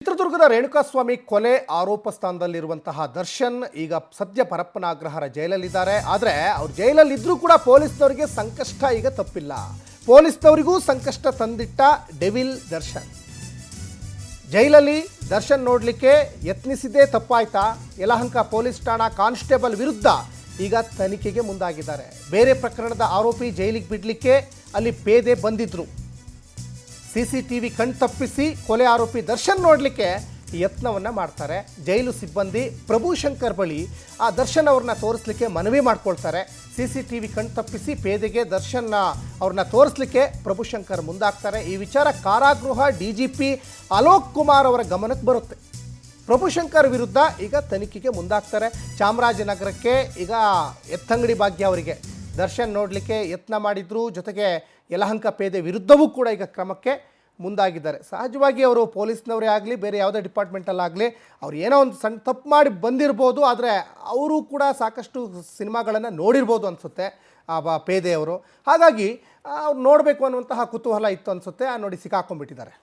ಚಿತ್ರದುರ್ಗದ ರೇಣುಕಾಸ್ವಾಮಿ ಕೊಲೆ ಆರೋಪ ಸ್ಥಾನದಲ್ಲಿರುವಂತಹ ದರ್ಶನ್ ಈಗ ಸದ್ಯ ಪರಪ್ಪನ ಅಗ್ರಹಾರ ಜೈಲಲ್ಲಿದ್ದಾರೆ. ಆದರೆ ಅವ್ರು ಜೈಲಲ್ಲಿದ್ದರೂ ಕೂಡ ಪೊಲೀಸ್ನವರಿಗೆ ಸಂಕಷ್ಟ ಈಗ ತಪ್ಪಿಲ್ಲ. ಪೊಲೀಸ್ನವರಿಗೂ ಸಂಕಷ್ಟ ತಂದಿಟ್ಟ ಡೆವಿಲ್ ದರ್ಶನ್. ಜೈಲಲ್ಲಿ ದರ್ಶನ್ ನೋಡಲಿಕ್ಕೆ ಯತ್ನಿಸಿದ್ದೇ ತಪ್ಪಾಯ್ತಾ? ಯಲಹಂಕ ಪೊಲೀಸ್ ಠಾಣಾ ಕಾನ್ಸ್ಟೇಬಲ್ ವಿರುದ್ಧ ಈಗ ತನಿಖೆಗೆ ಮುಂದಾಗಿದ್ದಾರೆ. ಬೇರೆ ಪ್ರಕರಣದ ಆರೋಪಿ ಜೈಲಿಗೆ ಬಿಡಲಿಕ್ಕೆ ಅಲ್ಲಿ ಪೇದೆ ಬಂದಿದ್ರು. CCTV ಕಣ್ತಪ್ಪಿಸಿ ಕೊಲೆ ಆರೋಪಿ ದರ್ಶನ್ ನೋಡಲಿಕ್ಕೆ ಯತ್ನವನ್ನು ಮಾಡ್ತಾರೆ. ಜೈಲು ಸಿಬ್ಬಂದಿ ಪ್ರಭುಶಂಕರ್ ಬಳಿ ಆ ದರ್ಶನ್ ಅವ್ರನ್ನ ತೋರಿಸ್ಲಿಕ್ಕೆ ಮನವಿ ಮಾಡ್ಕೊಳ್ತಾರೆ. CCTV ಕಣ್ತಪ್ಪಿಸಿ ಪೇದೆಗೆ ದರ್ಶನ್ ಅವ್ರನ್ನ ತೋರಿಸ್ಲಿಕ್ಕೆ ಪ್ರಭುಶಂಕರ್ ಮುಂದಾಗ್ತಾರೆ. ಈ ವಿಚಾರ ಕಾರಾಗೃಹ DGP ಅಲೋಕ್ ಕುಮಾರ್ ಅವರ ಗಮನಕ್ಕೆ ಬರುತ್ತೆ. ಪ್ರಭುಶಂಕರ್ ವಿರುದ್ಧ ಈಗ ತನಿಖೆಗೆ ಮುಂದಾಗ್ತಾರೆ. ಚಾಮರಾಜನಗರಕ್ಕೆ ಈಗ ಎತ್ತಂಗಡಿ ಭಾಗ್ಯ ಅವರಿಗೆ ದರ್ಶನ್ ನೋಡಲಿಕ್ಕೆ ಯತ್ನ ಮಾಡಿದ್ರು. ಜೊತೆಗೆ ಯಲಹಂಕ ಪೇದೆ ವಿರುದ್ಧವೂ ಕೂಡ ಈಗ ಕ್ರಮಕ್ಕೆ ಮುಂದಾಗಿದ್ದಾರೆ. ಸಹಜವಾಗಿ ಅವರು ಪೊಲೀಸ್ನವರೇ ಆಗಲಿ ಬೇರೆ ಯಾವುದೇ ಡಿಪಾರ್ಟ್ಮೆಂಟಲ್ಲಾಗಲಿ ಅವ್ರು ಏನೋ ಒಂದು ಸಣ್ಣ ತಪ್ಪು ಮಾಡಿ ಬಂದಿರ್ಬೋದು. ಆದರೆ ಅವರು ಕೂಡ ಸಾಕಷ್ಟು ಸಿನಿಮಾಗಳನ್ನು ನೋಡಿರ್ಬೋದು ಅನಿಸುತ್ತೆ ಆ ಪೇದೆಯವರು. ಹಾಗಾಗಿ ಅವ್ರು ನೋಡಬೇಕು ಅನ್ನುವಂತಹ ಕುತೂಹಲ ಇತ್ತು ಅನಿಸುತ್ತೆ. ನೋಡಿ ಸಿಕ್ಕಾಕೊಂಡ್ಬಿಟ್ಟಿದ್ದಾರೆ.